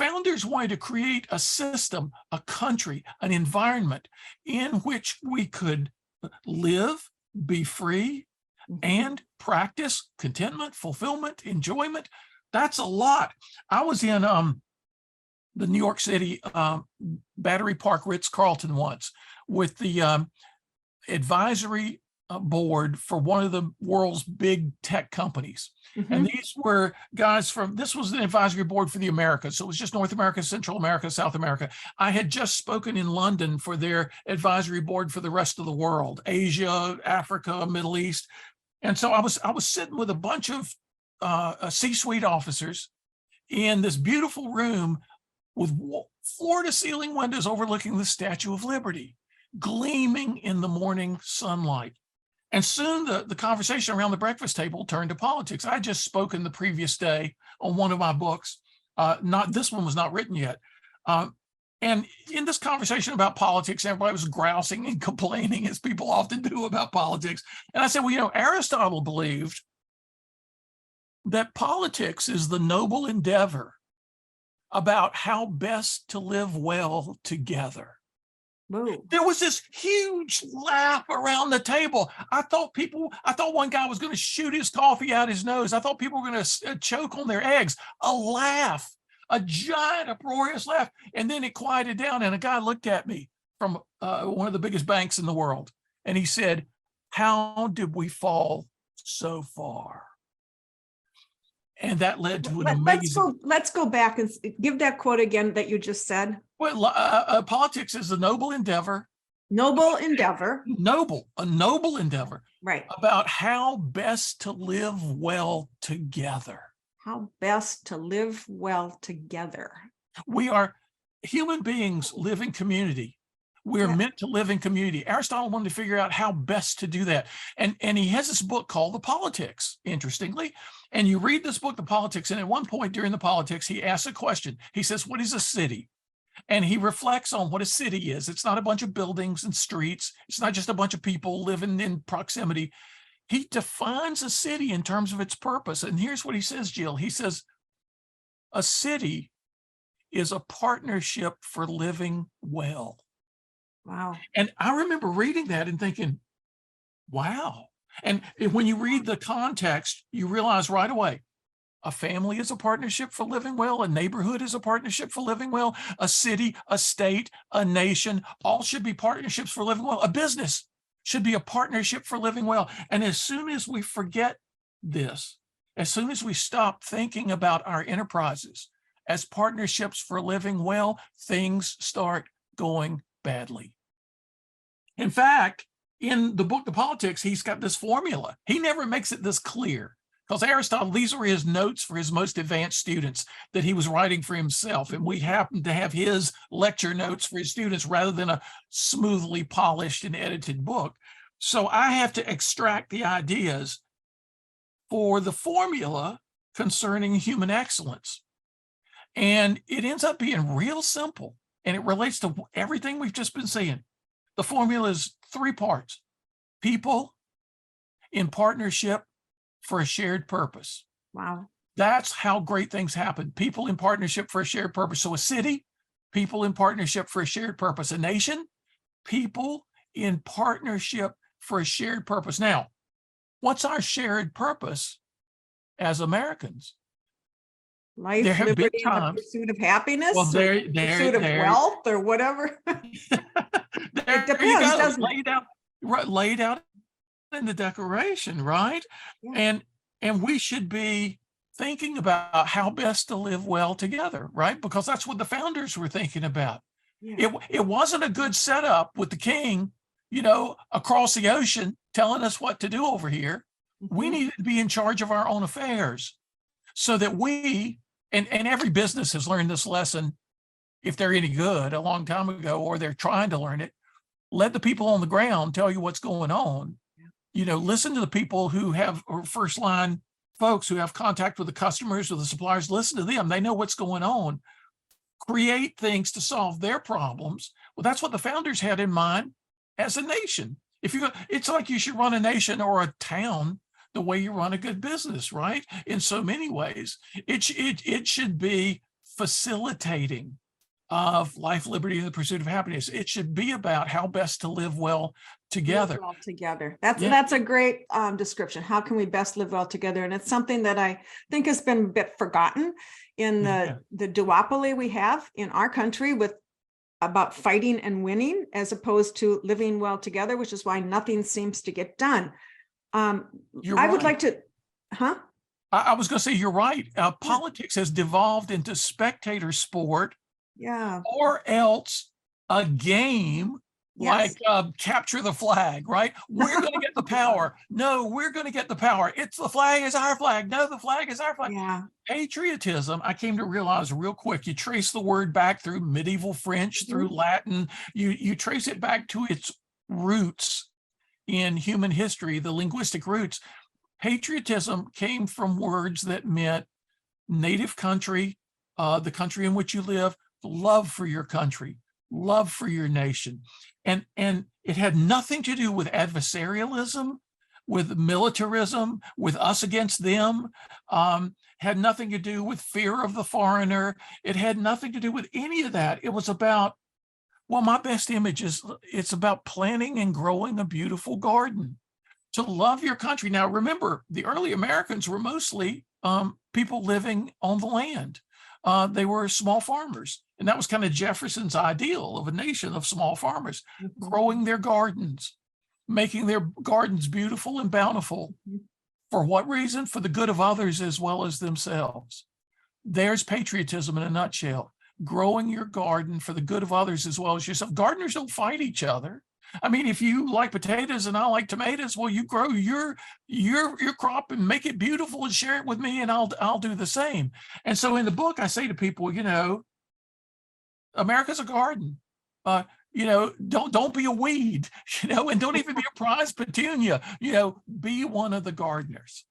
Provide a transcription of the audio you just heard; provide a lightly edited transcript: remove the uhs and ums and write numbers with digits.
founders wanted to create a system, a country, an environment in which we could live, be free, and practice contentment, fulfillment, enjoyment. That's a lot. I was in the New York City Battery Park Ritz-Carlton once with the advisory board for one of the world's big tech companies. And these were guys this was the advisory board for the Americas. So it was just North America, Central America, South America. I had just spoken in London for their advisory board for the rest of the world, Asia, Africa, Middle East. And so I was sitting with a bunch of C-suite officers in this beautiful room with floor-to-ceiling windows overlooking the Statue of Liberty, gleaming in the morning sunlight. And soon the conversation around the breakfast table turned to politics. I had just spoken the previous day on one of my books. This one was not written yet. And in this conversation about politics, everybody was grousing and complaining, as people often do about politics. And I said, well, Aristotle believed that politics is the noble endeavor about how best to live well together. Whoa. There was this huge laugh around the table. I thought one guy was going to shoot his coffee out his nose. I thought people were going to choke on their eggs. A laugh, a giant, uproarious laugh. And then it quieted down, and a guy looked at me from one of the biggest banks in the world. And he said, "How did we fall so far?" And that led to an amazing. Let's go back and give that quote again that you just said. Well, politics is a noble endeavor. Noble endeavor. A noble endeavor. Right. About how best to live well together. How best to live well together. We are human beings live in community. We're meant to live in community. Aristotle wanted to figure out how best to do that. And he has this book called The Politics, interestingly. And you read this book, The Politics, and at one point during The Politics, he asks a question. He says, what is a city? And he reflects on what a city is. It's not a bunch of buildings and streets. It's not just a bunch of people living in proximity. He defines a city in terms of its purpose. And here's what he says, Jill. He says, a city is a partnership for living well. Wow. And I remember reading that and thinking, wow. And when you read the context, you realize right away, a family is a partnership for living well. A neighborhood is a partnership for living well. A city, a state, a nation, all should be partnerships for living well. A business should be a partnership for living well. And as soon as we forget this, as soon as we stop thinking about our enterprises as partnerships for living well, things start going badly. In fact, in the book, The Politics, he's got this formula. He never makes it this clear because Aristotle, these were his notes for his most advanced students that he was writing for himself. And we happen to have his lecture notes for his students rather than a smoothly polished and edited book. So I have to extract the ideas for the formula concerning human excellence. And it ends up being real simple. And it relates to everything we've just been saying. The formula is 3 parts. People in partnership for a shared purpose. Wow. That's how great things happen. People in partnership for a shared purpose. So a city, people in partnership for a shared purpose. A nation, people in partnership for a shared purpose. Now, what's our shared purpose as Americans? Life, there have liberty, been times, and the pursuit of happiness, well, pursuit of wealth, or whatever. It depends, doesn't it? Laid out in the Declaration, right? Yeah. And we should be thinking about how best to live well together, right? Because that's what the founders were thinking about. Yeah. It wasn't a good setup with the king, across the ocean telling us what to do over here. Mm-hmm. We needed to be in charge of our own affairs so that we, and every business has learned this lesson, if they're any good, a long time ago, or they're trying to learn it. Let the people on the ground tell you what's going on. Listen to the people who have, or first line folks who have contact with the customers or the suppliers. Listen to them. They know what's going on. Create things to solve their problems. Well, that's what the founders had in mind as a nation. It's like you should run a nation or a town the way you run a good business, right? In so many ways, it should be facilitating of life, liberty, and the pursuit of happiness. It should be about how best to live well together. Live well together. That's Yeah. that's a great description. How can we best live well together? And it's something that I think has been a bit forgotten in the duopoly we have in our country with about fighting and winning as opposed to living well together, which is why nothing seems to get done. You're I would right. like to, huh? I was going to say, you're right. Politics has devolved into spectator sport, Yeah. or else a game Yes. like capture the flag, right? We're going to get the power. No, we're going to get the power. It's the flag is our flag. No, the flag is our flag. Yeah. Patriotism, I came to realize real quick, you trace the word back through medieval French, through Latin, you trace it back to its roots in human history, the linguistic roots. Patriotism came from words that meant native country, the country in which you live, love for your country, love for your nation. And it had nothing to do with adversarialism, with militarism, with us against them, had nothing to do with fear of the foreigner. It had nothing to do with any of that. It was about, well, my best image is it's about planting and growing a beautiful garden, to love your country. Now, remember, the early Americans were mostly people living on the land. They were small farmers. And that was kind of Jefferson's ideal of a nation of small farmers, growing their gardens, making their gardens beautiful and bountiful. For what reason? For the good of others as well as themselves. There's patriotism in a nutshell. Growing your garden for the good of others as well as yourself. Gardeners don't fight each other. I mean, if you like potatoes and I like tomatoes, well, you grow your crop and make it beautiful and share it with me, and I'll do the same. And so in the book, I say to people, America's a garden. Don't be a weed, and don't even be a prize petunia. Be one of the gardeners.